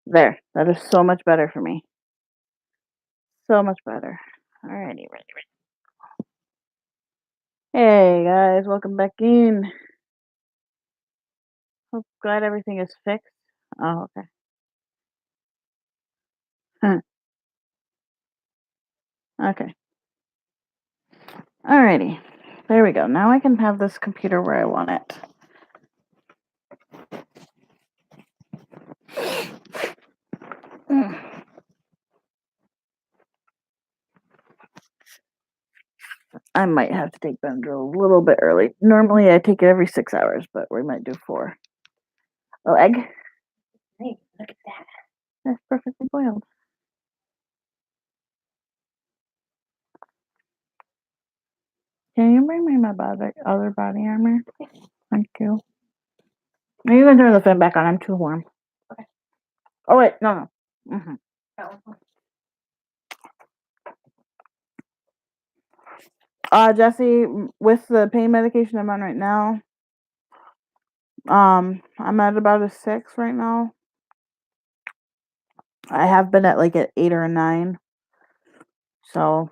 There. That is so much better for me. So much better. Alrighty, ready. Hey guys, welcome back in. Hope glad everything is fixed. Oh, okay. Okay. Alrighty. There we go. Now I can have this computer where I want it. I might have to take Benadryl a little bit early. Normally I take it every 6 hours, but we might do 4. Oh, egg? Hey, look at that. That's perfectly boiled. Can you bring me my other body armor? Thank you. Are you gonna turn the fan back on? I'm too warm. Okay. Oh wait, no. Mm-hmm. Jesse, with the pain medication I'm on right now, I'm at about a 6 right now. I have been at like an 8 or a 9, so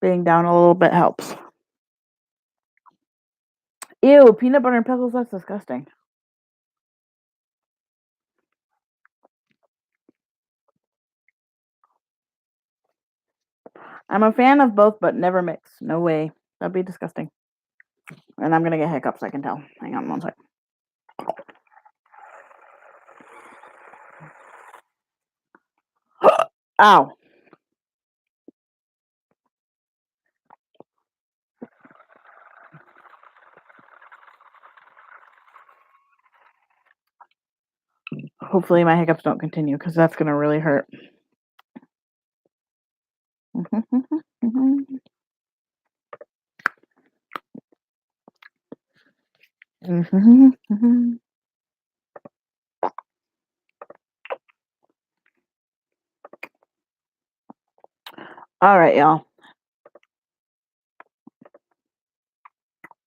being down a little bit helps. Ew, peanut butter and pickles, that's disgusting. I'm a fan of both, but never mix. No way. That'd be disgusting. And I'm gonna get hiccups, I can tell. Hang on one sec. Ow. Hopefully my hiccups don't continue, because that's gonna really hurt. All right, y'all.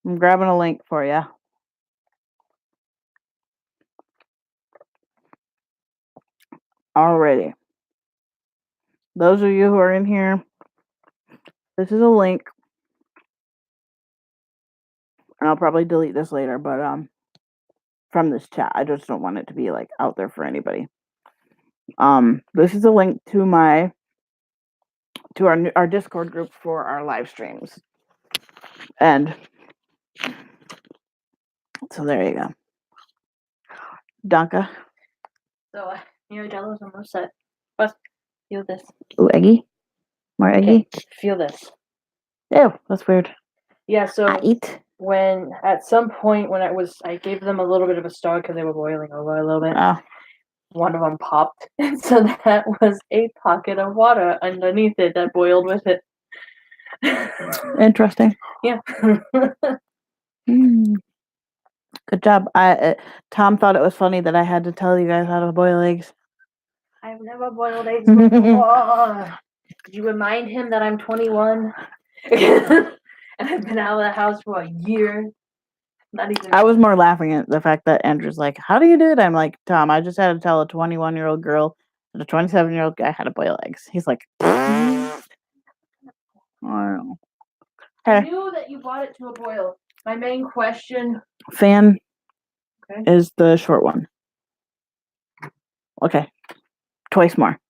I'm grabbing a link for you. Alrighty. Those of you who are in here, this is a link. And I'll probably delete this later, but from this chat. I just don't want it to be like out there for anybody. This is a link to our Discord group for our live streams. And so there you go. Donka. So, your jello's almost set. But feel this. Ooh, eggy. More eggy. Okay, feel this. Ew, that's weird. Yeah, so I eat. when at some point when I gave them a little bit of a start because they were boiling over a little bit. One of them popped, and so that was a pocket of water underneath it that boiled with it. Interesting. Yeah. Good job. Tom thought it was funny that I had to tell you guys how to boil eggs. I've never boiled eggs before. Did you remind him that I'm 21? And I've been out of the house for a year. Not even. I was more laughing at the fact that Andrew's like, "How do you do it?" I'm like, "Tom, I just had to tell a 21-year-old girl and a 27-year-old guy how to boil eggs." He's like, "I don't know." I knew that you brought it to a boil. My main question. Fan is the short one. Okay. Twice more.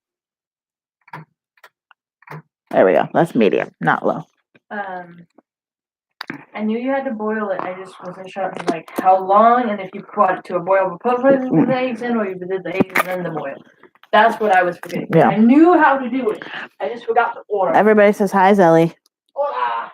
There we go. That's medium, not low. I knew you had to boil it. I just wasn't sure like how long and if you brought it to a boil before putting the eggs in or you did the eggs and then the boil. That's what I was forgetting. Yeah. I knew how to do it. I just forgot the order. Everybody says hi, Zelly. Hola.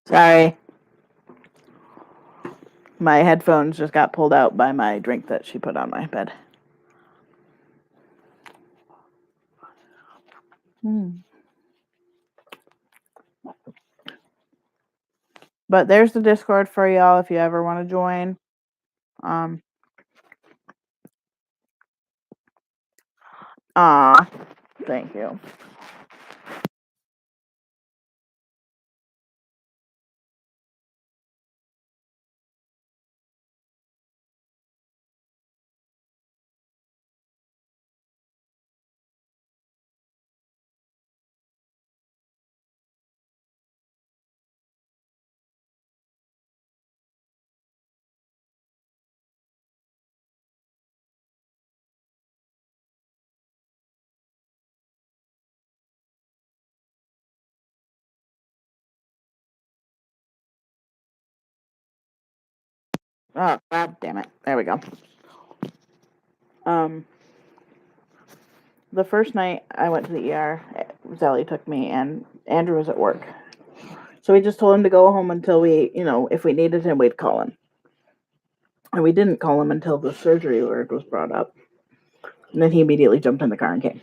Sorry. My headphones just got pulled out by my drink that she put on my bed. But there's the Discord for y'all if you ever want to join. Thank you. Oh, God damn it. There we go. The first night I went to the ER, Zelly took me, and Andrew was at work. So we just told him to go home until we, if we needed him, we'd call him. And we didn't call him until the surgery word was brought up. And then he immediately jumped in the car and came.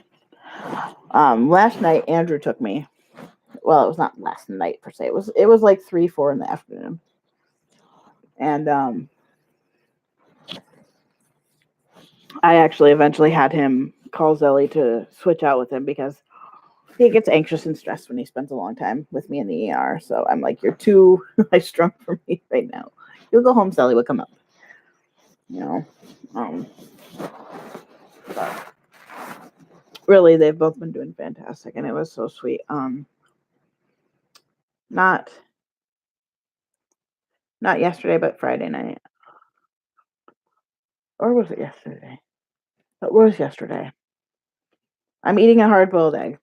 Last night, Andrew took me. Well, it was not last night per se. It was like 3, 4 in the afternoon. And I actually eventually had him call Zelly to switch out with him because he gets anxious and stressed when he spends a long time with me in the ER. So I'm like, you're too high strung for me right now. You'll go home, Zelly will come up. But really, they've both been doing fantastic, and it was so sweet. Not yesterday, but Friday night. Or was it yesterday? It was yesterday. I'm eating a hard-boiled egg.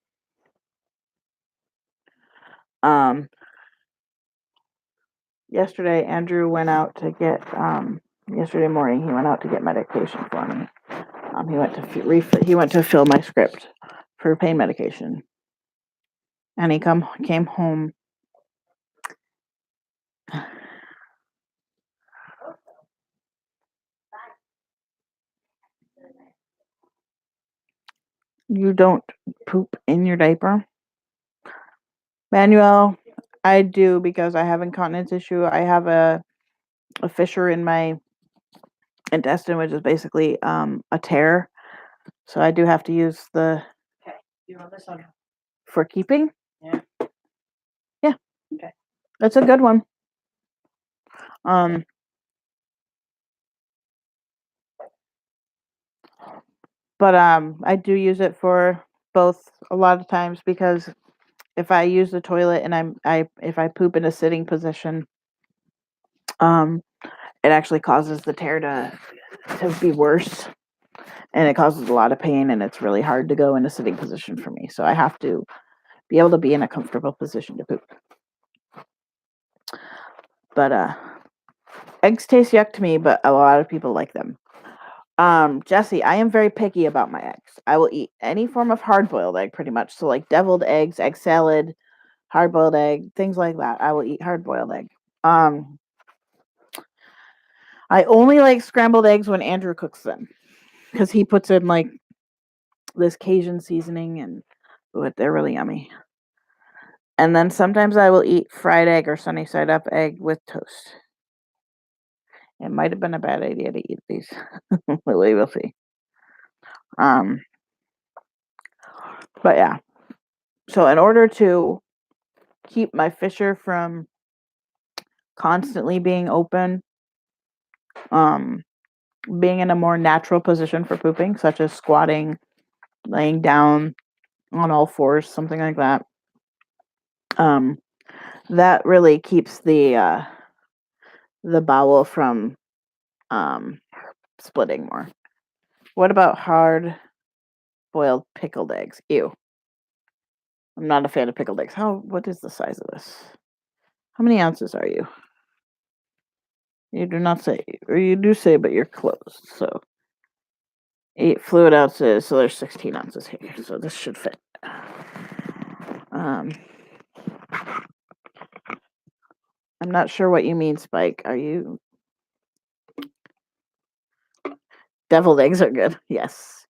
Yesterday, Andrew went out to get, yesterday morning, he went out to get medication for me. He went to fill my script for pain medication. And he came home. You don't poop in your diaper? Manuel, I do because I have incontinence issue. I have a fissure in my intestine, which is basically a tear. So I do have to use the. Okay. You want this one? For keeping? Yeah. Yeah. Okay. That's a good one. But I do use it for both a lot of times because if I use the toilet and if I poop in a sitting position, it actually causes the tear to be worse, and it causes a lot of pain, and it's really hard to go in a sitting position for me. So I have to be able to be in a comfortable position to poop. But eggs taste yuck to me, but a lot of people like them. Jesse, I am very picky about my eggs. I will eat any form of hard-boiled egg pretty much. So like deviled eggs, egg salad, hard-boiled egg, things like that. I will eat hard-boiled egg. I only like scrambled eggs when Andrew cooks them because he puts in like this Cajun seasoning and they're really yummy. And then sometimes I will eat fried egg or sunny side up egg with toast. It might have been a bad idea to eat these. We will see. But yeah. So in order to keep my fissure from constantly being open, being in a more natural position for pooping, such as squatting, laying down on all fours, something like that. That really keeps the bowel from splitting more. What about hard boiled pickled eggs? Ew. I'm not a fan of pickled eggs. What is the size of this? How many ounces are you? You do not say, or you do say, but you're close. So 8 fluid ounces, so there's 16 ounces here. So this should fit. I'm not sure what you mean, Spike. Are you Deviled eggs are good. Yes.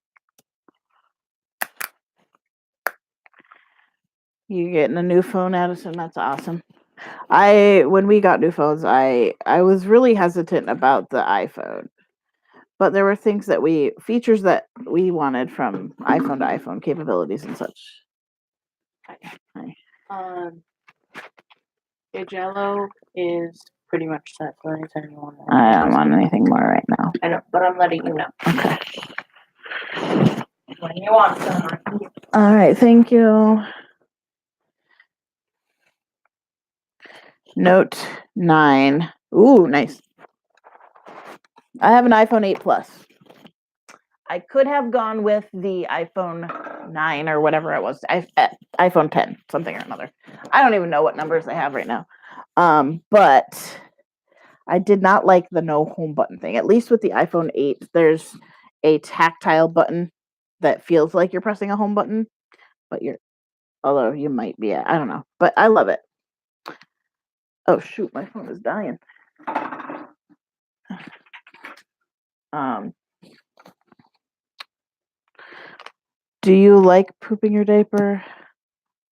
You getting a new phone, Addison? That's awesome. When we got new phones, I was really hesitant about the iPhone. But there were features that we wanted from iPhone to iPhone, capabilities and such. Hi. Your Jello is pretty much set for anytime you want. I don't want anything more right now. I know, but I'm letting you know Okay. when you want some. All right. Thank you. Note 9. Ooh, nice. I have an iPhone 8 Plus. I could have gone with the iPhone 9 or whatever it was. iPhone 10, something or another. I don't even know what numbers they have right now. But I did not like the no home button thing. At least with the iPhone 8, there's a tactile button that feels like you're pressing a home button, although you might be, I don't know, but I love it. Oh shoot, my phone is dying. Do you like pooping your diaper?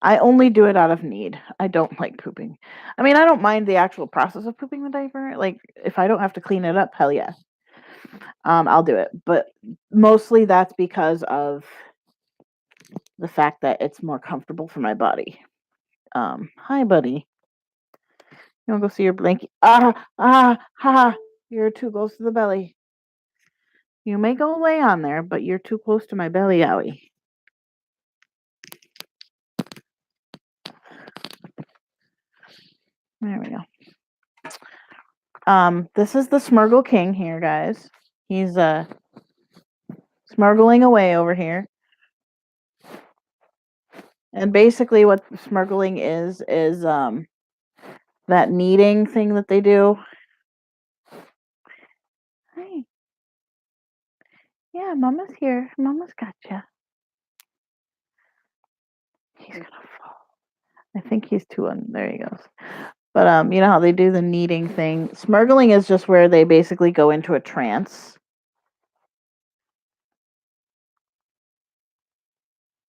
I only do it out of need. I don't like pooping. I mean, I don't mind the actual process of pooping the diaper. Like, if I don't have to clean it up, hell yeah. I'll do it. But mostly that's because of the fact that it's more comfortable for my body. Hi, buddy. You want to go see your blankie? Your too close to the belly. You may go lay on there, but you're too close to my belly, owie. There we go. This is the Smurgle King here, guys. He's smurgling away over here. And basically what smurgling is that kneading thing that they do. Hi. Yeah, Mama's here. Mama's gotcha. He's gonna fall. I think he's there he goes. But you know how they do the kneading thing? Smurgling is just where they basically go into a trance.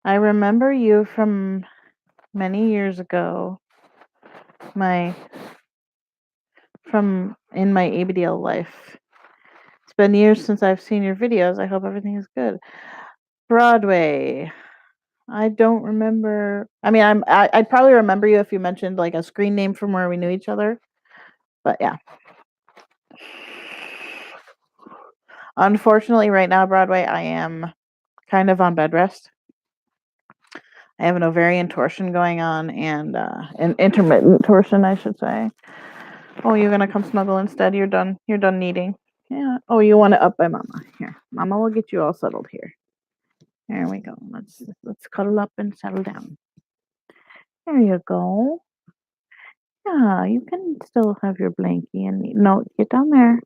I remember you from many years ago. From in my ABDL life. It's been years since I've seen your videos. I hope everything is good. Broadway. I don't remember. I mean, I'd probably remember you if you mentioned like a screen name from where we knew each other. But yeah. Unfortunately, right now, Broadway, I am kind of on bed rest. I have an ovarian torsion going on and an intermittent torsion, I should say. Oh, you're gonna come snuggle instead? You're done. You're done kneading. Yeah. Oh, you want it up by Mama? Here, Mama will get you all settled here. There we go. Let's cuddle up and settle down. There you go. Yeah, you can still have your blankie and no, get down there.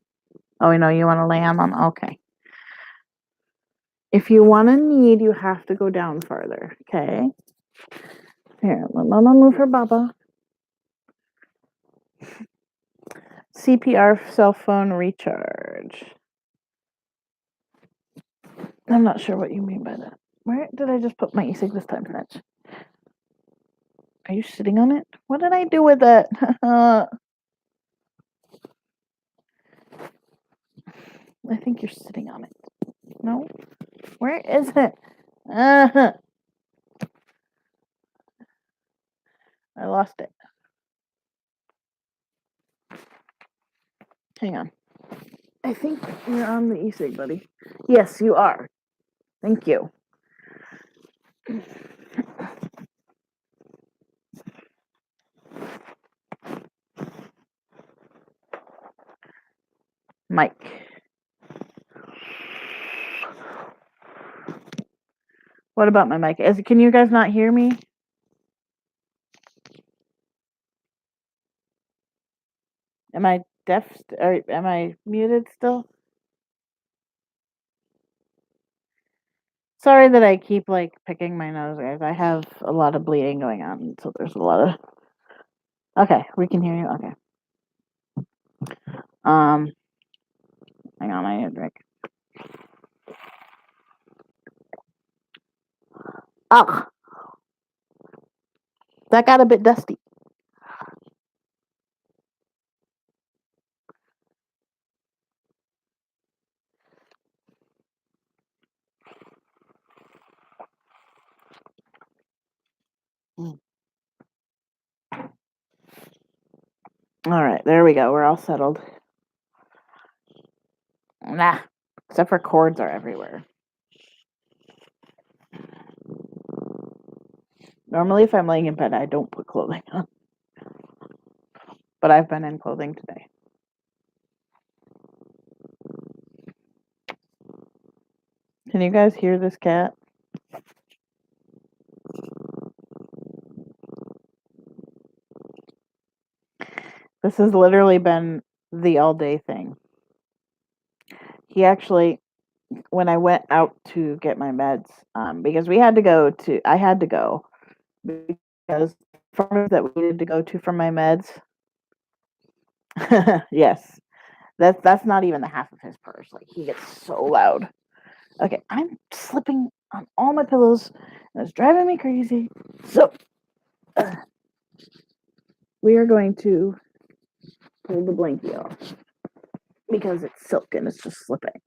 Oh, you know you want to lay on Mama. Okay. If you want to knead, you have to go down farther. Okay. Here, let Mama move her baba. CPR cell phone recharge. I'm not sure what you mean by that. Where did I just put my e-cig this time, Snatch? Are you sitting on it? What did I do with it? I think you're sitting on it. No? Where is it? I lost it. Hang on. I think you're on the e-cig, buddy. Yes, you are. Thank you. Mike. What about my mic? Can you guys not hear me? Am I deaf or am I muted still? Sorry that I keep like picking my nose, guys. I have a lot of bleeding going on, so there's a lot of. Okay, we can hear you. Okay. Hang on, I need a drink. Ugh, that got a bit dusty. All right, there we go. We're all settled. Nah, except for cords are everywhere. Normally, if I'm laying in bed, I don't put clothing on. But I've been in clothing today. Can you guys hear this cat? This has literally been the all day thing. He actually, when I went out to get my meds, because I had to go because the pharmacy that we needed to go to for my meds. Yes, that's not even the half of his purse. Like he gets so loud. Okay, I'm slipping on all my pillows, and it's driving me crazy. So we are going to pull the blankie off because it's silk and it's just slipping.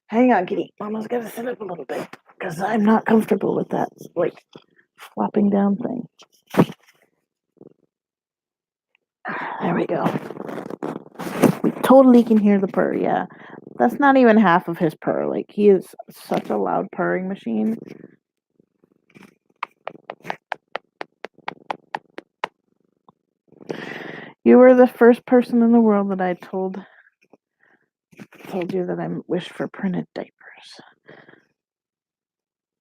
Hang on, kitty. Mama's got to sit up a little bit because I'm not comfortable with that, like, flopping down thing. There we go. We totally can hear the purr, yeah. That's not even half of his purr. Like, he is such a loud purring machine. You were the first person in the world that I told you that I wished for printed diapers.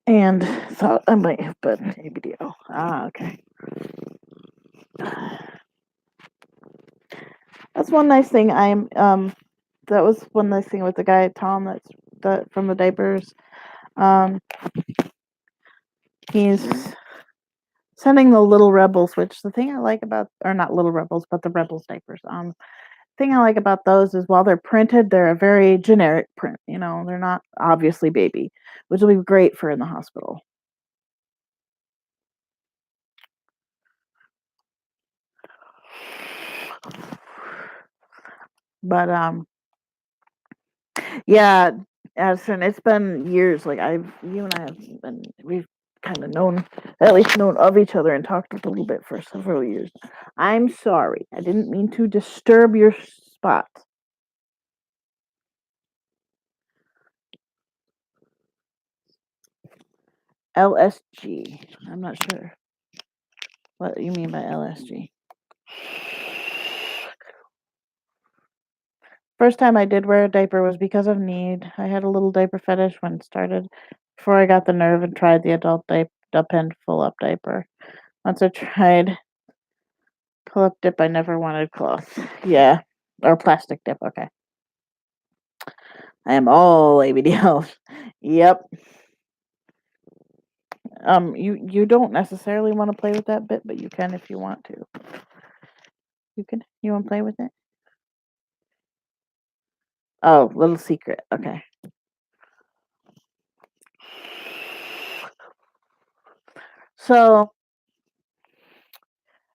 And thought I might have been ABDO. Ah, okay. That's one nice thing. That was one nice thing with the guy Tom from the diapers. He's sending the Little Rebels, which the thing I like about, or not Little Rebels, but the Rebels diapers. Thing I like about those is while they're printed, they're a very generic print. You know, they're not obviously baby, which will be great for in the hospital. But yeah, Addison, it's been years. Like you and I we've kind of at least known of each other and talked a little bit for several years. I'm sorry. I didn't mean to disturb your spot. LSG. I'm not sure what you mean by LSG. First time I did wear a diaper was because of need. I had a little diaper fetish when it started before I got the nerve and tried the adult depend full up diaper. Once I tried pull up dip, I never wanted cloth. Yeah. Or plastic dip, okay. I am all ABDL. Yep. You don't necessarily want to play with that bit, but you can if you want to. You want to play with it? Oh, little secret. Okay. So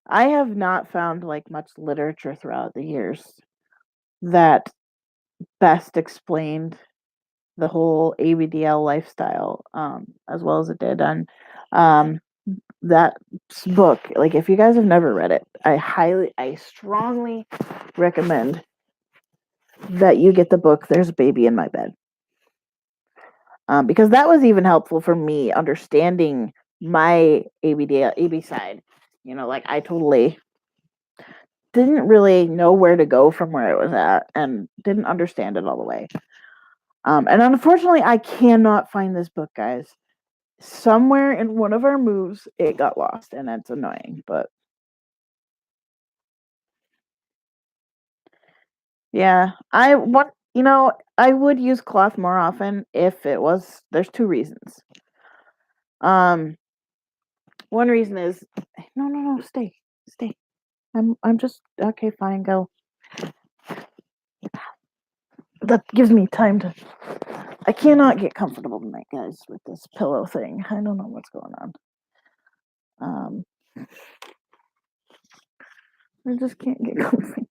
I have not found like much literature throughout the years that best explained the whole ABDL lifestyle as well as it did on that book. Like if you guys have never read it, I strongly recommend that you get the book There's a Baby in My Bed. Because that was even helpful for me understanding my AB side. You know, like I totally didn't really know where to go from where it was at and didn't understand it all the way. And unfortunately, I cannot find this book, guys. Somewhere in one of our moves, it got lost, and that's annoying. But yeah, I would use cloth more often if it was. There's two reasons. One reason is no, stay. I'm just okay. Fine, go. that gives me time to. I cannot get comfortable tonight, guys, with this pillow thing. I don't know what's going on. I just can't get comfy.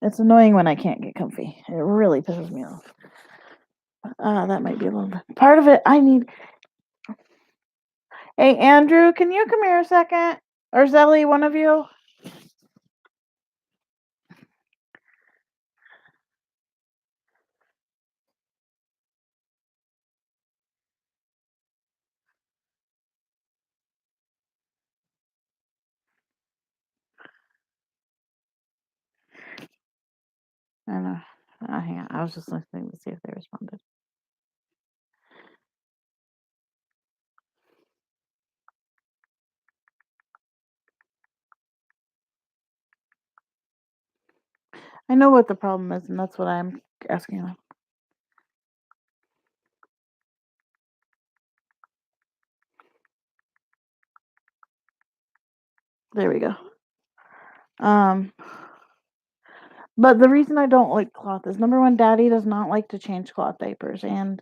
It's annoying when I can't get comfy. It really pisses me off. That might be a little bit. Part of it, I need. Hey, Andrew, can you come here a second? Or Zelly, one of you? I know. Hang on. I was just listening to see if they responded. I know what the problem is, and that's what I'm asking them. There we go. But the reason I don't like cloth is, number one, Daddy does not like to change cloth diapers, and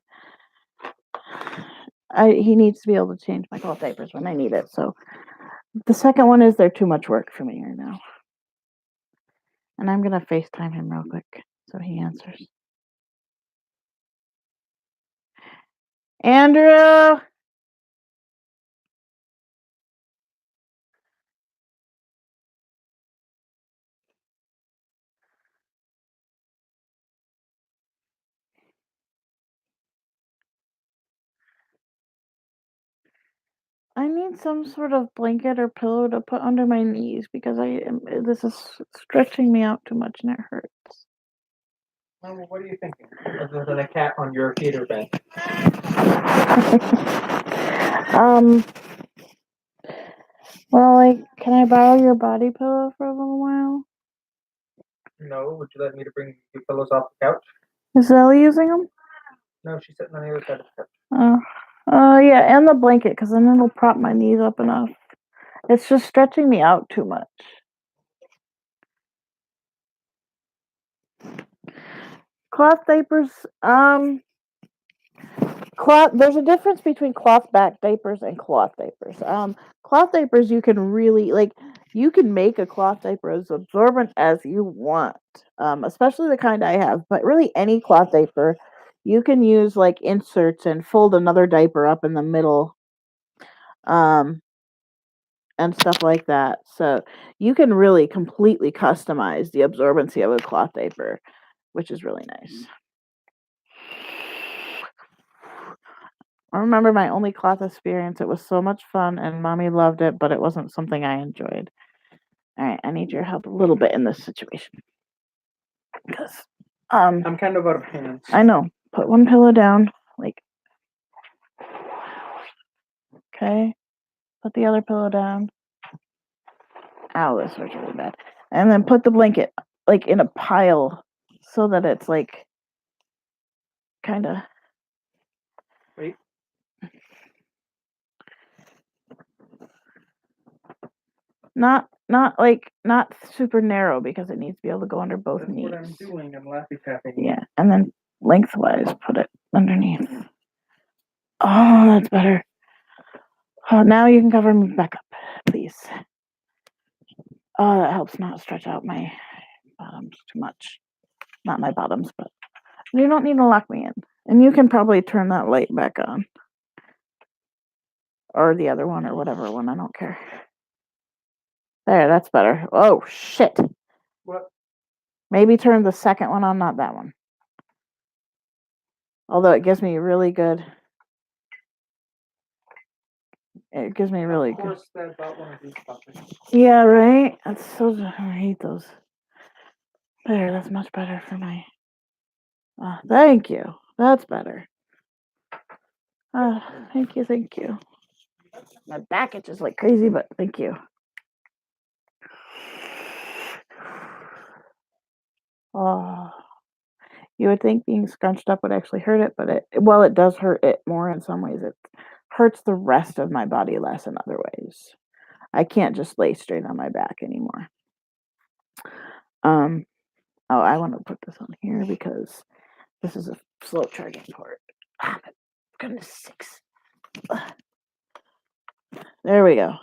he needs to be able to change my cloth diapers when I need it. So the second one is they're too much work for me right now. And I'm gonna FaceTime him real quick so he answers. Andrew! I need some sort of blanket or pillow to put under my knees because this is stretching me out too much and it hurts. Well, what are you thinking? Other than a cat on your feeder bed. Well, like, can I borrow your body pillow for a little while? No, would you like me to bring your pillows off the couch? Is Ellie using them? No, she's sitting on the other side of the couch. Yeah, and the blanket, because then it'll prop my knees up enough. It's just stretching me out too much. Cloth diapers, there's a difference between cloth back diapers and cloth diapers. Cloth diapers, you can really, you can make a cloth diaper as absorbent as you want, especially the kind I have, but really any cloth diaper, you can use inserts and fold another diaper up in the middle, and stuff like that. So you can really completely customize the absorbency of a cloth diaper, which is really nice. I remember my only cloth experience. It was so much fun and Mommy loved it, but it wasn't something I enjoyed. All right, I need your help a little bit in this situation. Because I'm kind of out of hands. I know. Put one pillow down, okay. Put the other pillow down. Ow, this hurts really bad. And then put the blanket in a pile so that it's kind of. Wait. Not super narrow because it needs to be able to go under both That's knees. what I'm doing. I'm lappy tapping. Yeah, and then lengthwise put it underneath. Oh, that's better. Oh, now you can cover me back up, please. Oh, that helps not stretch out my bottoms too much. Not my bottoms, but you don't need to lock me in. And you can probably turn that light back on. Or the other one or whatever one, I don't care. There, that's better. Oh, shit. What? Maybe turn the second one on, not that one. Although it gives me really good. It gives me really good. Of course, that's about one of these puppies. Yeah, right? That's so. I hate those. There, that's much better for my. Thank you. That's better. Thank you, thank you. My back itches like crazy, but thank you. Oh, you would think being scrunched up would actually hurt it, but it does hurt it more in some ways. It hurts the rest of my body less in other ways. I can't just lay straight on my back anymore. Oh, I want to put this on here because this is a slow charging port. Ah, for goodness sakes. Ugh. There we go.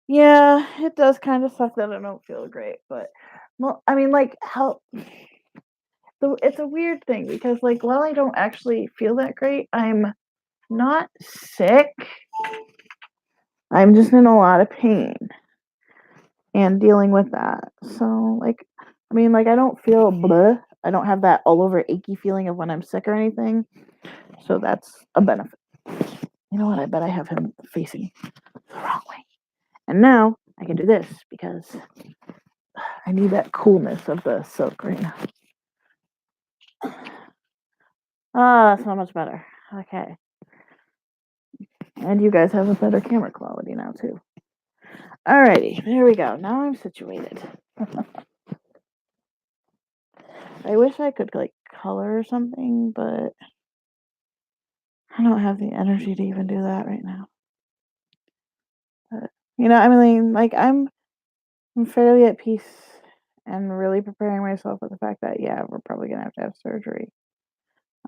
Yeah, it does kind of suck that I don't feel great, but well, I mean, like how it's a weird thing because like while I don't actually feel that great, I'm not sick. I'm just in a lot of pain and dealing with that. So like, I mean, like I don't feel bleh. I don't have that all over achy feeling of when I'm sick or anything. So that's a benefit. You know what? I bet I have him facing the wrong way. And now I can do this because I need that coolness of the silk right now. Ah, that's so much better. Okay. And you guys have a better camera quality now too. Alrighty, there we go. Now I'm situated. I wish I could like color or something, but I don't have the energy to even do that right now. But you know, I mean, like I'm fairly at peace and really preparing myself for the fact that yeah, we're probably gonna have to have surgery.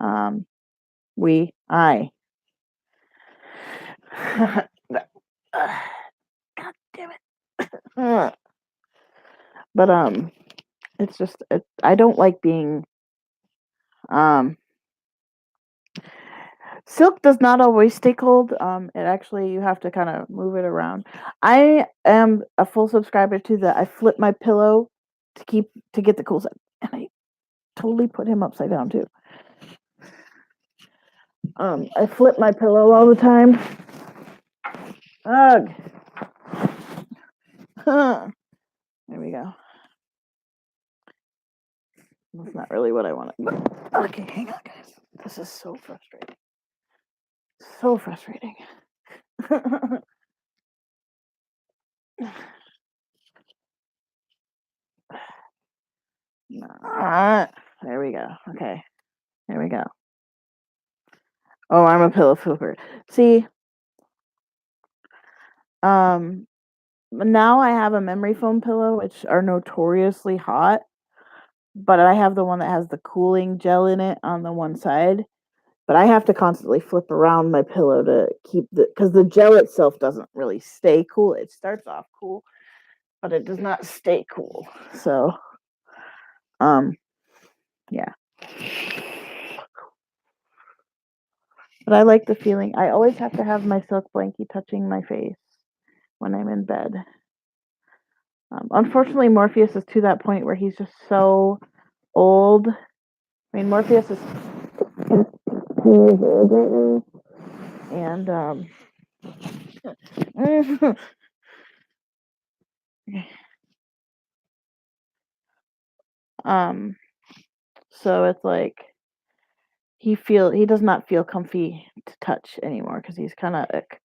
Um, I. God damn it. But it's just I don't like being um silk does not always stay cold. It actually you have to kind of move it around. I am a full subscriber to the I flip my pillow to get the cool side, and I totally put him upside down too. I flip my pillow all the time. Ugh. There we go. That's not really what I wanted. Okay, hang on, guys. This is so frustrating. So frustrating. There we go. Okay. There we go. Oh, I'm a pillow flipper. See, now I have a memory foam pillow, which are notoriously hot, but I have the one that has the cooling gel in it on the one side. But I have to constantly flip around my pillow to keep because the gel itself doesn't really stay cool. It starts off cool, but it does not stay cool. So, yeah. But I like the feeling. I always have to have my silk blankie touching my face when I'm in bed. Unfortunately, Morpheus is to that point where he's just so old. I mean, Morpheus is 2 years old right now, and so it's like he does not feel comfy to touch anymore because he's kind of ick.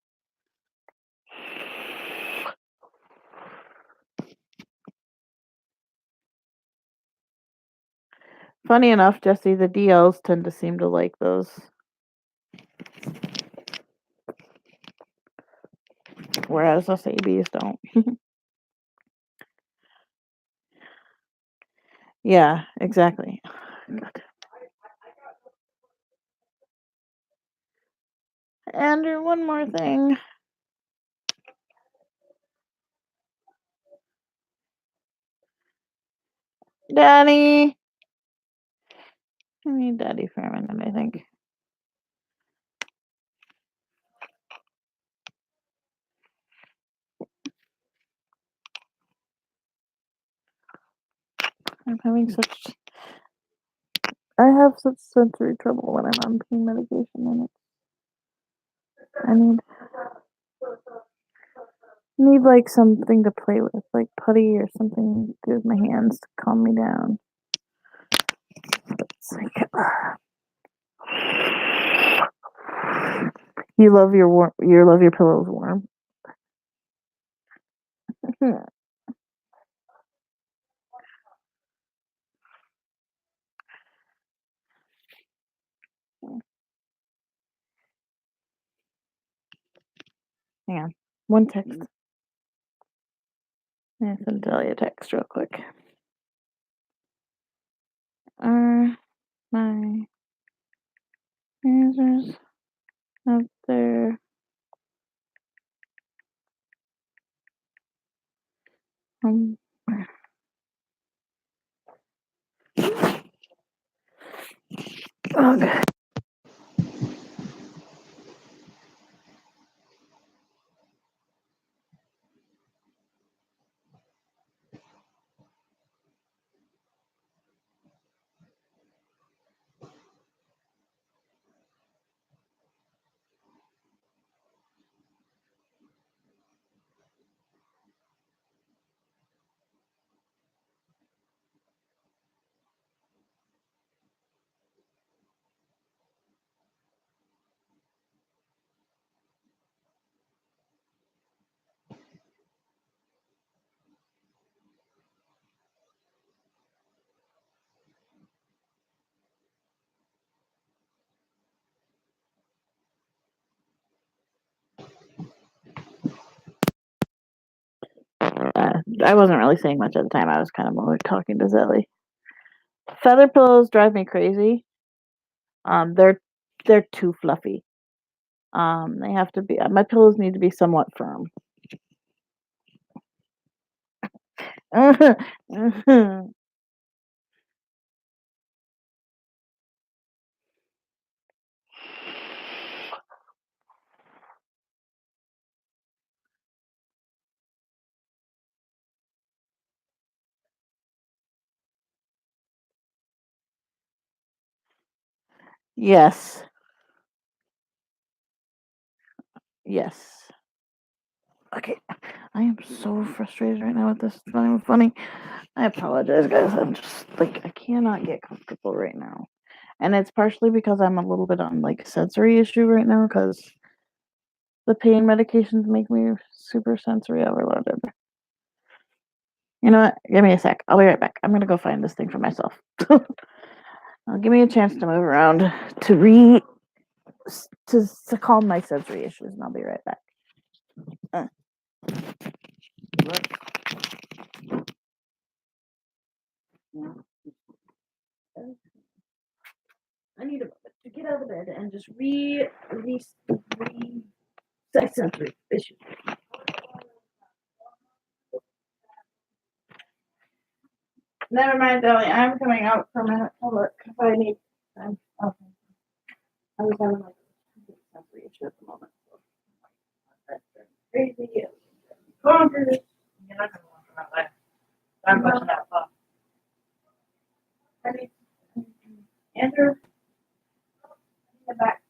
Funny enough, Jesse, the DLs tend to seem to like those. Whereas us ABs don't. Yeah, exactly. God. Andrew, one more thing. Daddy. I need Daddy for a minute, I think. I have such sensory trouble when I'm on pain medication, and I need like something to play with, like putty or something to do with my hands to calm me down. It's like you love your pillows warm. Hang on, one text. I have to tell you a text real quick. are my answers up there? Um, ugh. I wasn't really saying much at the time. I was kind of more talking to Zelly. Feather pillows drive me crazy. They're too fluffy. They have to be. My pillows need to be somewhat firm. Yes. Yes. Okay. I am so frustrated right now with this. It's not even funny. I apologize, guys. I'm just like I cannot get comfortable right now, and it's partially because I'm a little bit on like sensory issue right now because the pain medications make me super sensory overloaded. You know what? Give me a sec. I'll be right back. I'm gonna go find this thing for myself. Give me a chance to move around to calm my sensory issues, and I'll be right back. I need a moment to get out of bed and just set sensory issues. Never mind, Ellie. I'm coming out for a minute to look if I need time. Okay. I was having like a sensory issue at the moment. So. Crazy. Bonkers. You're not gonna want to come out there. I'm pushing that far. Andrew, the back.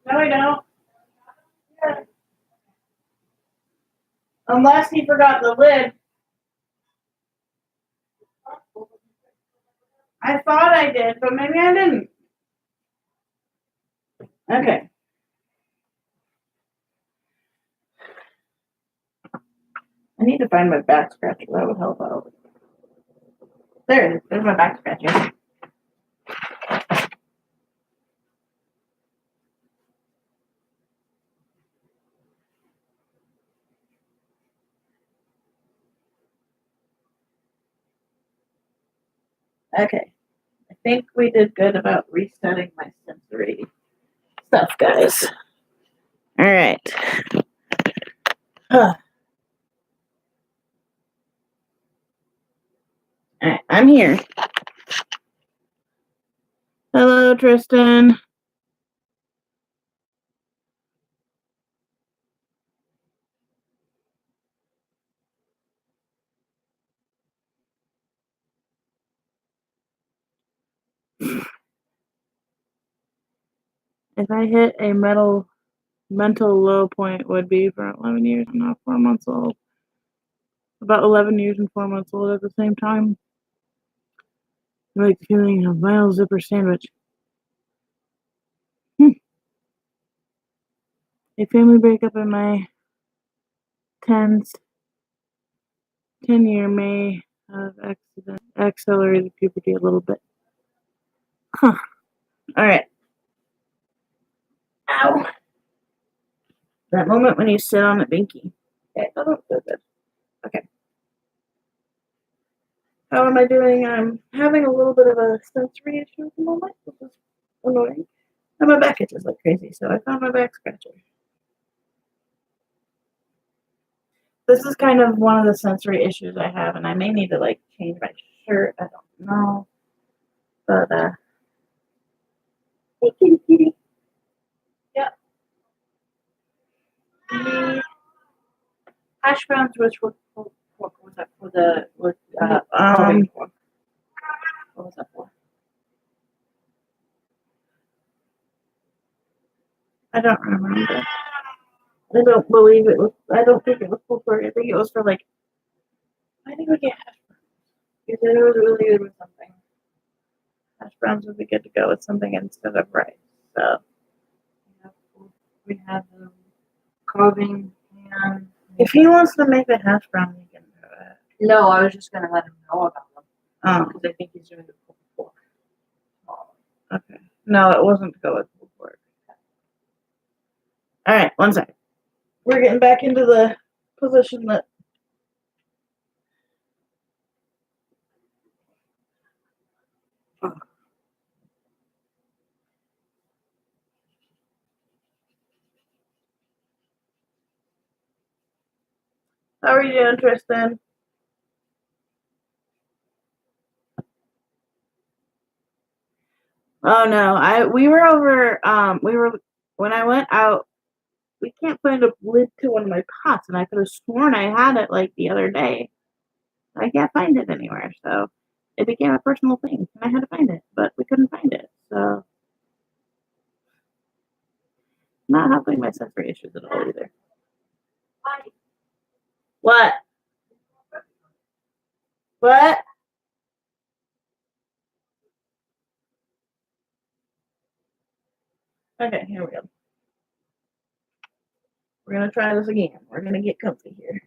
No, I don't. Yeah. Unless he forgot the lid. I thought I did, but maybe I didn't. Okay. I need to find my back scratcher. That would help out. There it is. There's my back scratcher. Okay. I think we did good about resetting my sensory stuff, guys. All right. All right, I'm here. Hello, Tristan. If I hit a mental low point, would be for 11 years and not 4 months old. About 11 years and 4 months old at the same time. I like the feeling of vinyl zipper sandwich. A family breakup in my 10-year may have accelerated puberty a little bit. Huh. All right. Ow. That moment when you sit on it, Binky. Okay, that looks so good. Okay. How am I doing? I'm having a little bit of a sensory issue at the moment, which is annoying. And my back itches like crazy, so I found my back scratcher. This is kind of one of the sensory issues I have, and I may need to like change my shirt. I don't know. But hey kitty kitty. Yeah. The hash browns, which were what was that for the what was that for? I don't remember. I don't believe it was. I don't think it was full for. I think it was for like. I think we get hash browns. You said it was really good with something. Hash browns would be good to go with something instead of rice. So we have carving pan. If he wants to make a hash brown, he can do it. No, I was just gonna let him know about them Oh, because I think he's doing the pulled pork. okay. No, it wasn't to go with pulled pork. All right, one second. We're getting back into the position that. How are you doing, Tristan? Oh no, we were over. When I went out. We can't find a lid to one of my pots, and I could have sworn I had it like the other day. I can't find it anywhere, so it became a personal thing, and I had to find it, but we couldn't find it, so not helping my sensory issues at all either. What? What? Okay, here we go. We're gonna try this again. We're gonna get comfy here.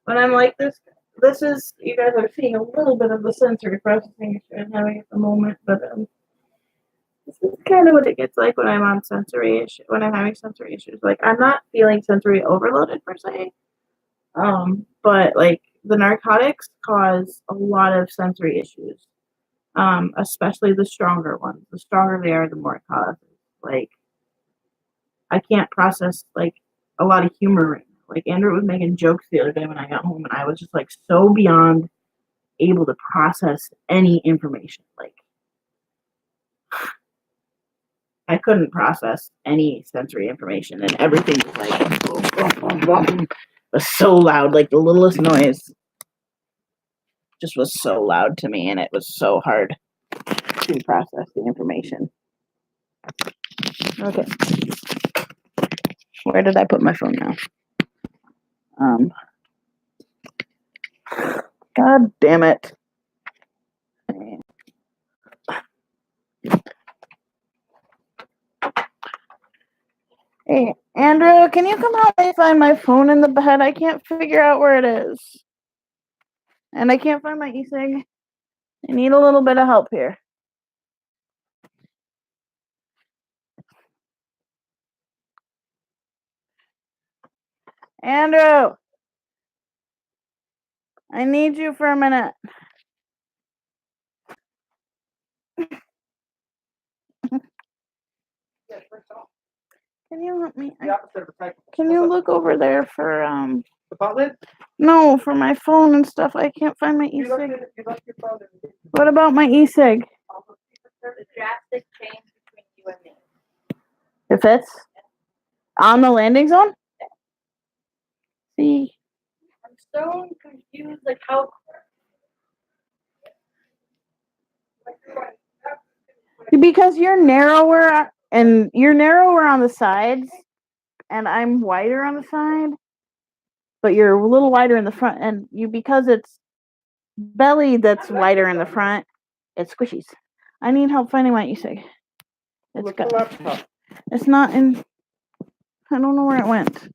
When I'm like this is, you guys are seeing a little bit of the sensory processing issue I'm having at the moment, but this is kind of what it gets like when I'm on sensory issue, when I'm having sensory issues. Like, I'm not feeling sensory overloaded per se, but like the narcotics cause a lot of sensory issues, especially the stronger ones. The stronger they are, the more it causes. Like, I can't process like a lot of humor right now. Like, Andrew was making jokes the other day when I got home, and I was just like so beyond able to process any information. Like, I couldn't process any sensory information, and everything was like was so loud. Like, the littlest noise just was so loud to me, and it was so hard to process the information. Okay. Where did I put my phone now? God damn it. Hey, Andrew, can you come help me find my phone in the bed? I can't figure out where it is. And I can't find my e-cig. I need a little bit of help here. Andrew! I need you for a minute. Yeah, first off, Can you help me? the opposite of recycle. Can you look over there for The pot lid? no, for my phone and stuff. I can't find my You left e-cig. it, you left your phone in the kitchen. What about my e-cig? There's a drastic change between you and me. It fits? On the landing zone? See? I'm so confused, like how. Because you're narrower and you're narrower on the sides and I'm wider on the side, but you're a little wider in the front and you because it's belly that's wider in the front, it squishies. I need help finding my e-cig. Look at the laptop. It's not in I don't know where it went.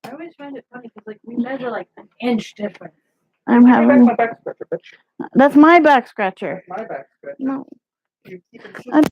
I always find it funny because like we measure like an inch difference. I'm Give me back having my back scratcher, bitch. that's my back scratcher. That's my back scratcher. No. You keep it I-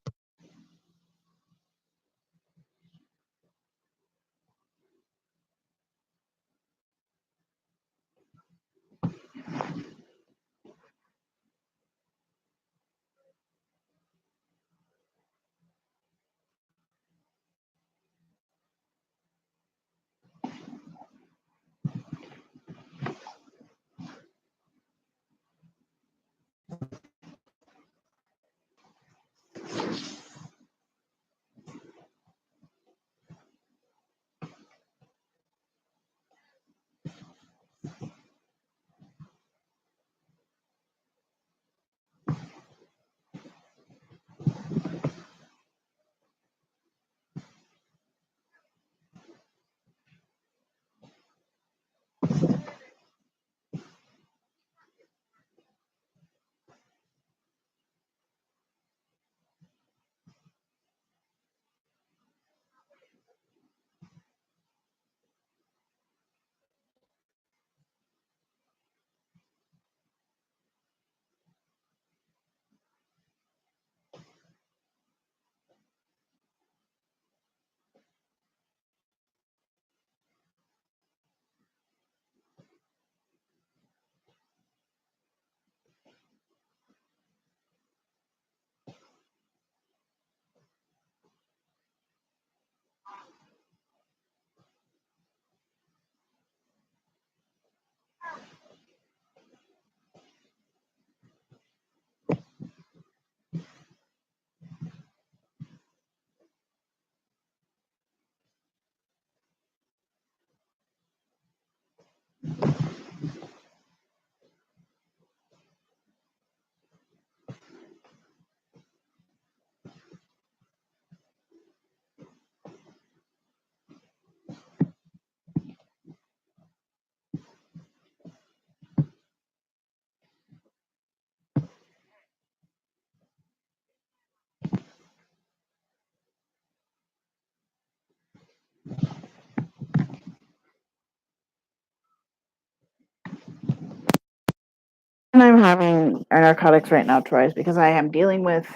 And I'm having narcotics right now, Troy, because I am dealing with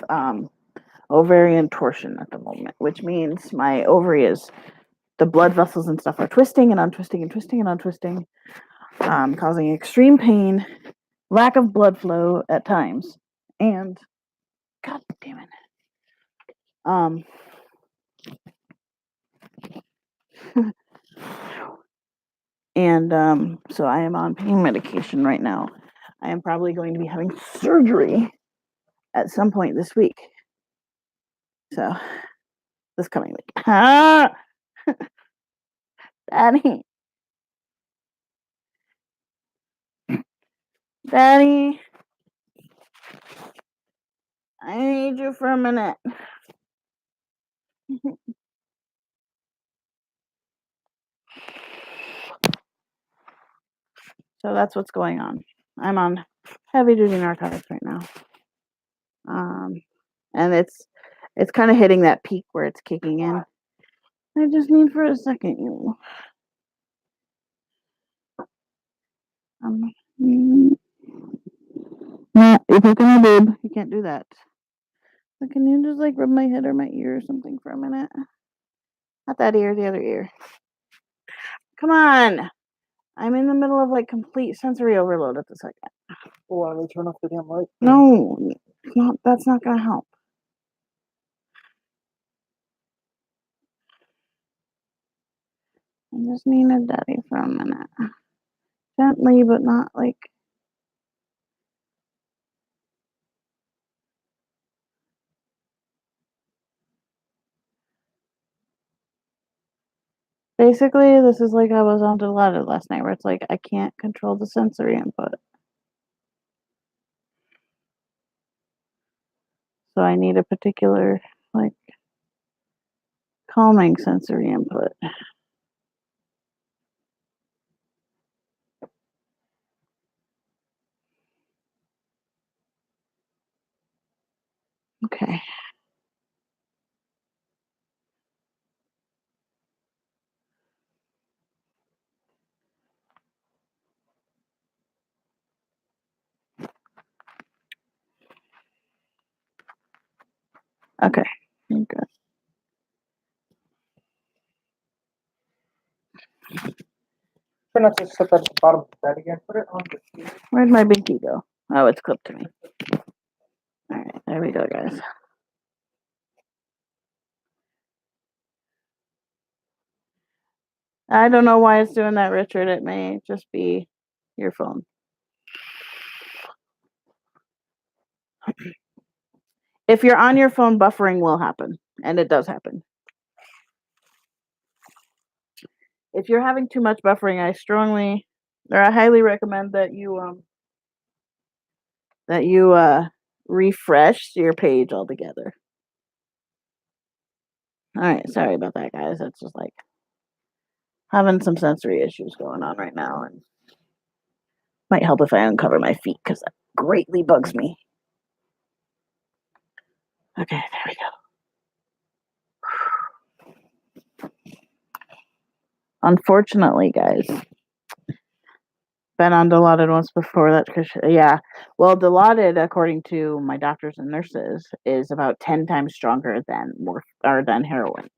ovarian torsion at the moment, which means my ovary is the blood vessels and stuff are twisting and untwisting and twisting and untwisting, causing extreme pain, lack of blood flow at times, and God damn it. So I am on pain medication right now. I am probably going to be having surgery at some point this week. So this coming week. Ah! Daddy. Daddy. I need you for a minute. So that's what's going on. I'm on heavy duty narcotics right now. And it's kind of hitting that peak where it's kicking in. I just need for a second, you. No, you're poking my boob. You can't do that. So can you just like rub my head or my ear or something for a minute? Not that ear, the other ear. Come on. I'm in the middle of like complete sensory overload at the second. Why don't we turn off the damn light? No, that's not gonna help. I just need a daddy for a minute. Gently, but not like. Basically, this is like I was on Dilaudid last night, where it's like I can't control the sensory input. So I need a particular, like, calming sensory input. Okay. Okay. Good. Try not to slip at the bottom of the bed again. Put it on the seat. Where'd my binky go? Oh, it's clipped to me. All right, there we go, guys. I don't know why it's doing that, Richard. It may just be your phone. If you're on your phone, buffering will happen, and it does happen. If you're having too much buffering, I highly recommend that you refresh your page altogether. All right, sorry about that, guys. It's just like having some sensory issues going on right now, and might help if I uncover my feet because that greatly bugs me. Okay, there we go. Unfortunately, guys, been on Dilaudid once before. That because well, Dilaudid, according to my doctors and nurses, is about 10 times stronger than than heroin.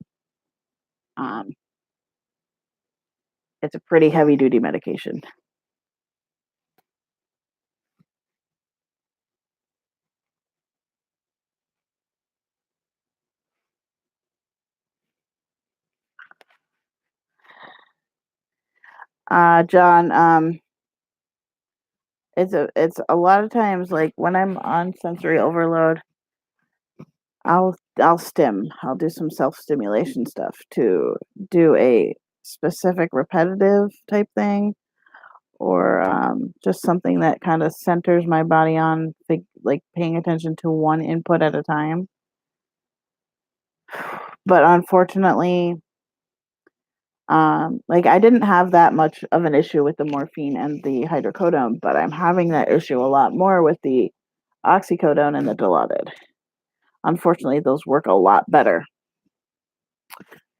It's a pretty heavy duty medication. John, it's a lot of times like when I'm on sensory overload, I'll stim. I'll do some self-stimulation stuff to do a specific repetitive type thing, or just something that kind of centers my body on like paying attention to one input at a time. But unfortunately, like I didn't have that much of an issue with the morphine and the hydrocodone, but I'm having that issue a lot more with the oxycodone and the Dilaudid. Unfortunately, those work a lot better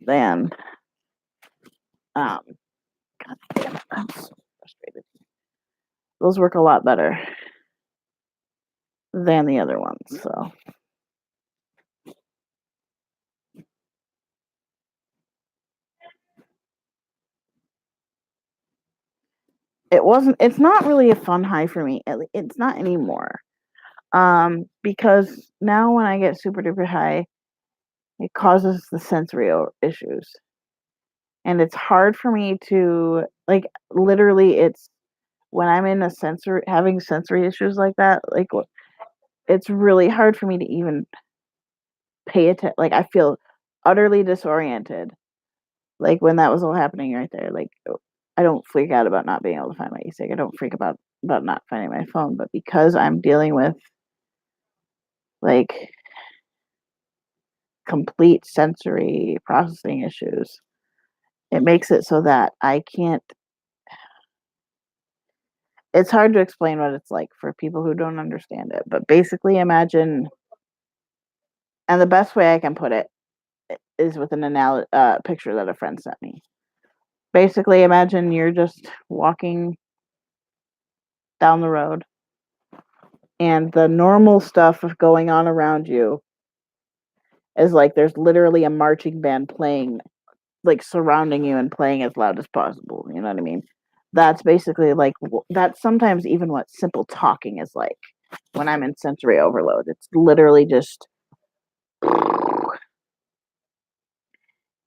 than God damn it, I'm so frustrated. Those work a lot better than the other ones, so it's not really a fun high for me. It's not anymore. Because now when I get super duper high, it causes the sensory issues. And it's hard for me to like literally it's when I'm in having sensory issues like that, like it's really hard for me to even pay attention. Like I feel utterly disoriented. Like when that was all happening right there, like I don't freak out about not being able to find my e-cig. I don't freak about not finding my phone, but because I'm dealing with like complete sensory processing issues. It makes it so that I can't. It's hard to explain what it's like for people who don't understand it, but basically imagine, and the best way I can put it is with an picture that a friend sent me. Basically, imagine you're just walking down the road, and the normal stuff of going on around you is like there's literally a marching band playing, like surrounding you and playing as loud as possible. You know what I mean? That's basically like that's sometimes even what simple talking is like when I'm in sensory overload. It's literally just,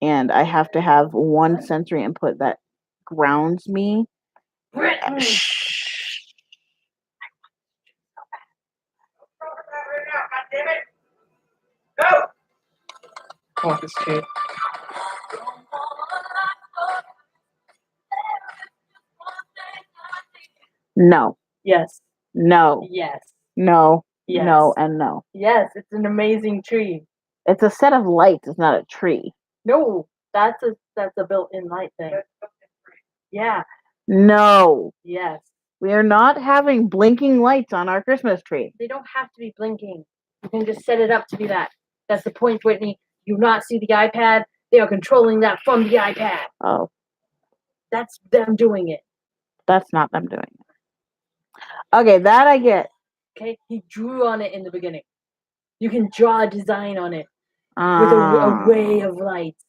and I have to have one sensory input that grounds me. What is true? No, Yes. no, Yes. no, Yes. no, and no. Yes, it's an amazing tree. It's a set of lights. It's not a tree. No, that's a built-in light thing. Yeah. No, Yes. we are not having blinking lights on our Christmas tree. They don't have to be blinking. You can just set it up to be that. That's the point, Whitney. You do not see the iPad. They are controlling that from the iPad. Oh, That's them doing it. that's not them doing it. Okay, that I get. Okay? He drew on it in the beginning. You can draw a design on it with Ah, array of lights.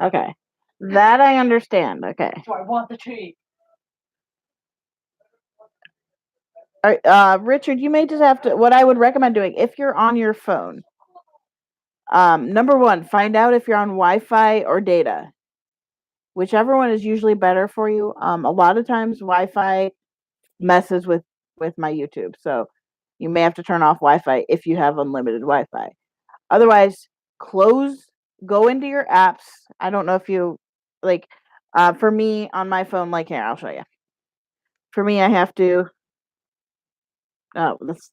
okay, that I understand. Okay. So I want the tree. All right, Richard, you may just have to. What I would recommend doing if you're on your phone, number one, find out if you're on Wi-Fi or data. Whichever one is usually better for you. A lot of times Wi-Fi messes with my YouTube, so you may have to turn off Wi-Fi if you have unlimited Wi-Fi. Otherwise, go into your apps. I don't know if you like. For me on my phone, like here, I'll show you. For me, I have to. Oh, this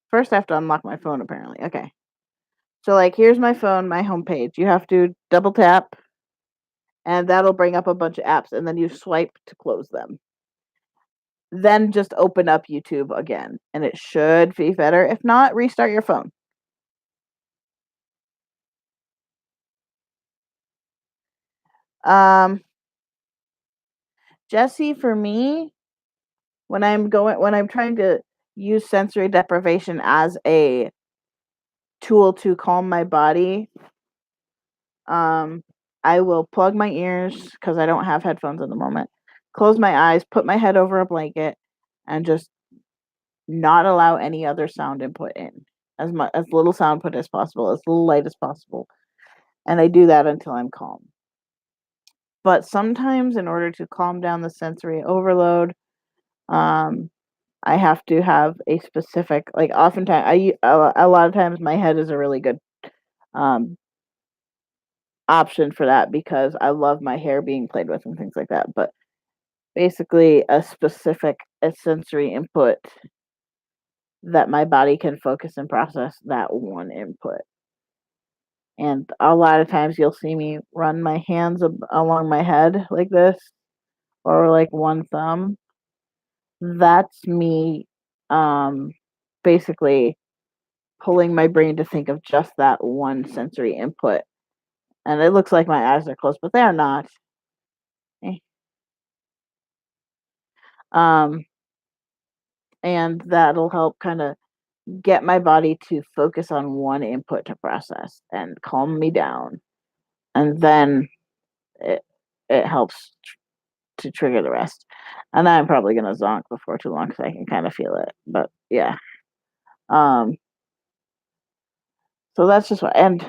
first I have to unlock my phone. Apparently, okay. So like, here's my phone, my homepage. You have to double tap, and that'll bring up a bunch of apps, and then you swipe to close them. Then just open up YouTube again, and it should be better. If not, restart your phone. Jesse, for me, when I'm trying to use sensory deprivation as a tool to calm my body, I will plug my ears because I don't have headphones at the moment. Close my eyes, put my head over a blanket, and just not allow any other sound input in. As little sound input as possible, as little light as possible. And I do that until I'm calm. But sometimes in order to calm down the sensory overload, I have to have a specific, like oftentimes a lot of times my head is a really good option for that because I love my hair being played with and things like that. But basically a sensory input that my body can focus and process that one input. And a lot of times you'll see me run my hands along my head like this, or like one thumb. That's me basically pulling my brain to think of just that one sensory input. And it looks like my eyes are closed, but they are not. And that'll help kind of get my body to focus on one input to process and calm me down. And then it helps to trigger the rest. And I'm probably gonna zonk before too long because I can kind of feel it. But yeah. So that's just what, and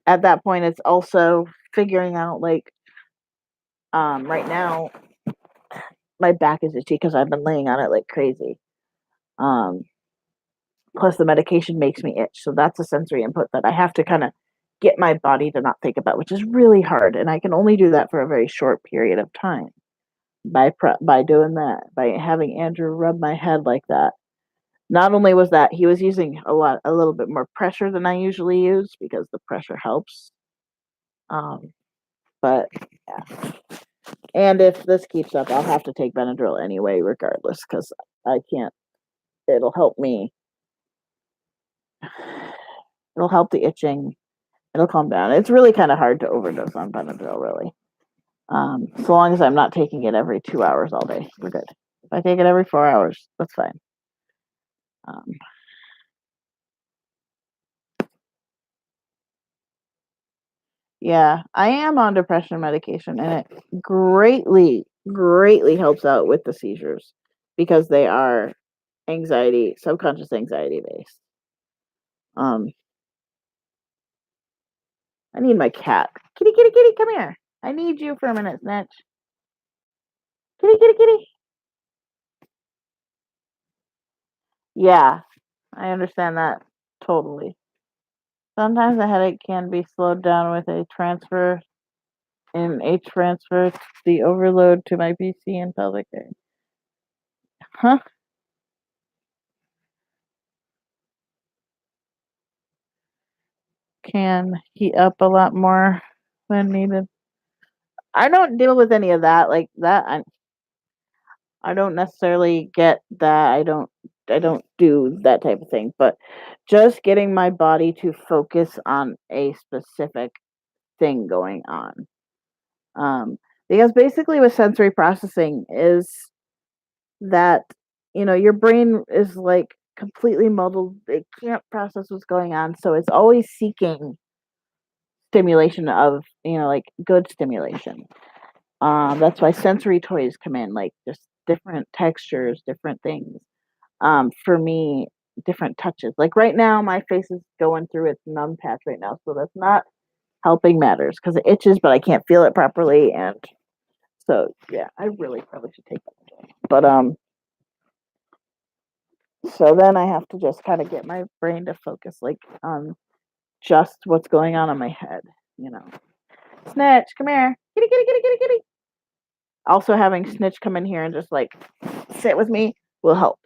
at that point it's also figuring out like right now my back is itchy because I've been laying on it like crazy. Plus the medication makes me itch. So that's a sensory input that I have to kind of get my body to not think about, which is really hard. And I can only do that for a very short period of time by doing that, by having Andrew rub my head like that. not only was that, he was using a little bit more pressure than I usually use because the pressure helps. But yeah. And if this keeps up, I'll have to take Benadryl anyway, regardless, because I can't. It'll help me. It'll help the itching. It'll calm down. It's really kind of hard to overdose on Benadryl, really. So long as I'm not taking it every 2 hours all day, we're good. If I take it every 4 hours, that's fine. Yeah, I am on depression medication, and it greatly, greatly helps out with the seizures because they are subconscious anxiety based. I need my cat. Kitty, kitty, kitty, come here. I need you for a minute, Snitch. Kitty, kitty, kitty. Yeah, I understand that totally. Sometimes a headache can be slowed down with a transfer the overload to my PC and pelvic area. Huh? Can heat up a lot more when needed. I don't deal with any of that like that. I don't necessarily get that. I don't do that type of thing, but just getting my body to focus on a specific thing going on. Because basically with sensory processing is that, your brain is like completely muddled. It can't process what's going on. So it's always seeking stimulation of, like good stimulation. That's why sensory toys come in, like just different textures, different things. For me, different touches. Like right now, my face is going through its numb patch right now, so that's not helping matters because it itches, but I can't feel it properly, and so yeah, I really probably should take that. But so then I have to just kind of get my brain to focus, like on just what's going on in my head, you know. Snitch, come here, kitty, kitty, kitty, kitty, kitty. Also, having Snitch come in here and just like sit with me will help.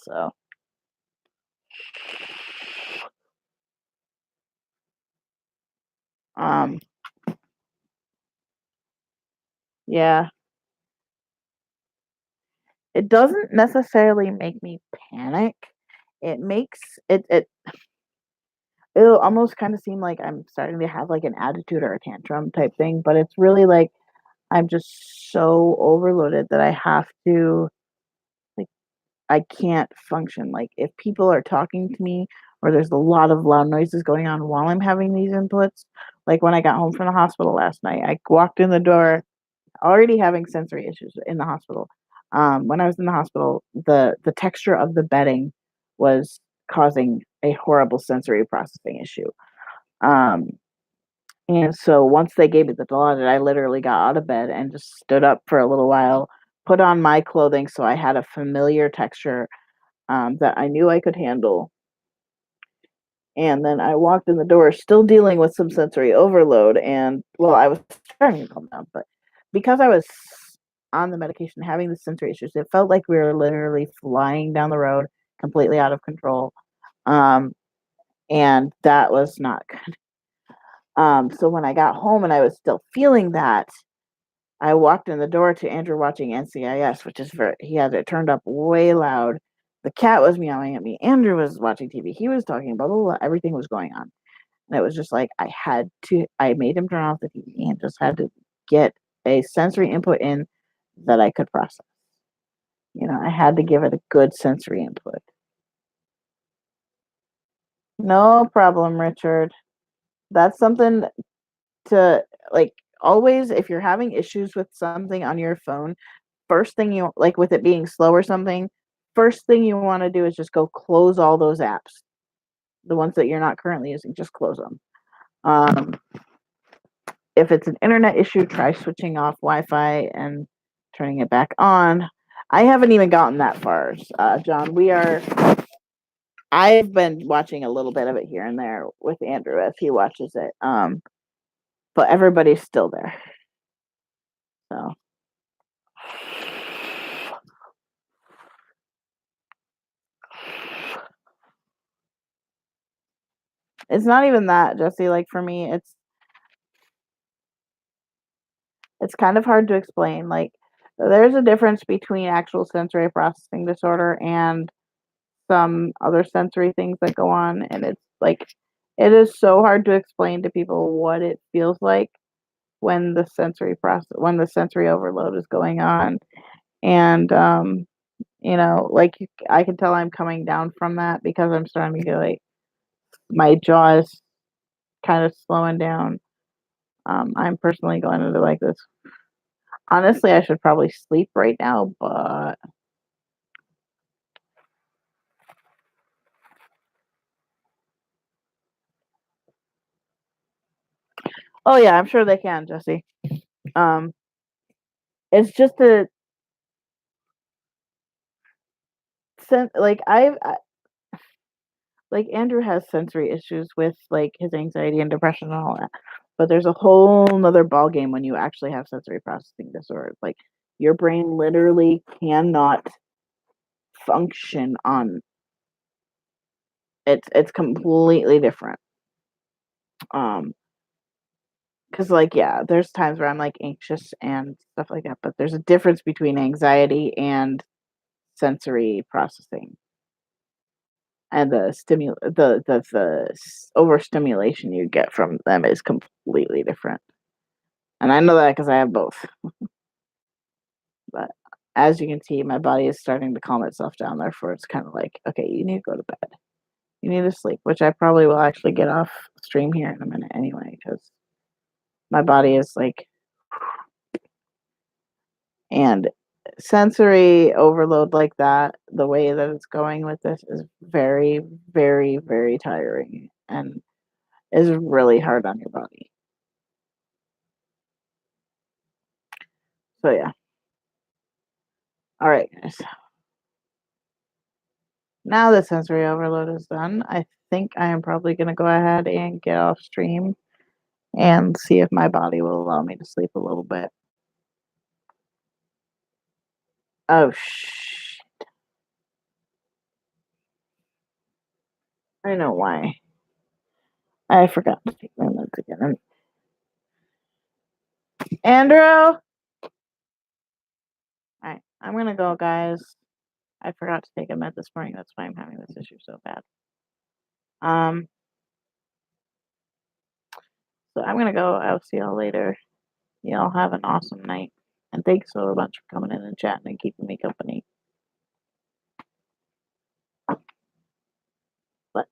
So, yeah, it doesn't necessarily make me panic. It makes it'll almost kind of seem like I'm starting to have like an attitude or a tantrum type thing, but it's really like I'm just so overloaded that I have to like I can't function. Like if people are talking to me or there's a lot of loud noises going on while I'm having these inputs, like when I got home from the hospital last night, I walked in the door already having sensory issues in the hospital. When I was in the hospital, the texture of the bedding was causing a horrible sensory processing issue. Um, and so once they gave me the Dilaudid, I literally got out of bed and just stood up for a little while, put on my clothing so I had a familiar texture that I knew I could handle. And then I walked in the door, still dealing with some sensory overload. And well, I was trying to calm down, but because I was on the medication having the sensory issues, it felt like we were literally flying down the road, completely out of control. And that was not good. So when I got home and I was still feeling that, I walked in the door to Andrew watching NCIS, which is he had it turned up way loud. The cat was meowing at me. Andrew was watching TV. He was talking, blah, blah, blah. Everything was going on. And it was just like, I made him turn off the TV and just had to get a sensory input in that I could process. I had to give it a good sensory input. No problem, Richard. That's something to like always, if you're having issues with something on your phone, first thing you like with it being slow or something, first thing you want to do is just go close all those apps. The ones that you're not currently using, just close them. If it's an internet issue, try switching off Wi-Fi and turning it back on. I haven't even gotten that far, John. I've been watching a little bit of it here and there with Andrew as he watches it. But everybody's still there. So It's not even that, Jesse. Like for me, it's kind of hard to explain. Like there's a difference between actual sensory processing disorder and some other sensory things that go on, and it's like it is so hard to explain to people what it feels like when the sensory overload is going on. And like I can tell I'm coming down from that because I'm starting to get like my jaw is kind of slowing down. I'm personally going into like this. Honestly, I should probably sleep right now, but oh yeah, I'm sure they can, Jesse. Um, it's just a like like Andrew has sensory issues with like his anxiety and depression and all that. But there's a whole nother ball game when you actually have sensory processing disorders. Like your brain literally cannot function on it's completely different. Because like yeah, there's times where I'm like anxious and stuff like that, but there's a difference between anxiety and sensory processing. And the overstimulation you get from them is completely different. And I know that because I have both. But as you can see, my body is starting to calm itself down. Therefore, it's kind of like, okay, you need to go to bed. You need to sleep, which I probably will actually get off stream here in a minute anyway, because my body is like, and sensory overload like that, the way that it's going with this is very, very, very tiring and is really hard on your body. So yeah. All right, guys. Now the sensory overload is done, I think I am probably going to go ahead and get off stream and see if my body will allow me to sleep a little bit. Oh, I know why. I forgot to take my meds again. Andrew! Alright, I'm gonna go, guys. I forgot to take a med this morning. That's why I'm having this issue so bad. So I'm gonna go. I'll see y'all later. Y'all have an awesome night. And thanks so much for coming in and chatting and keeping me company.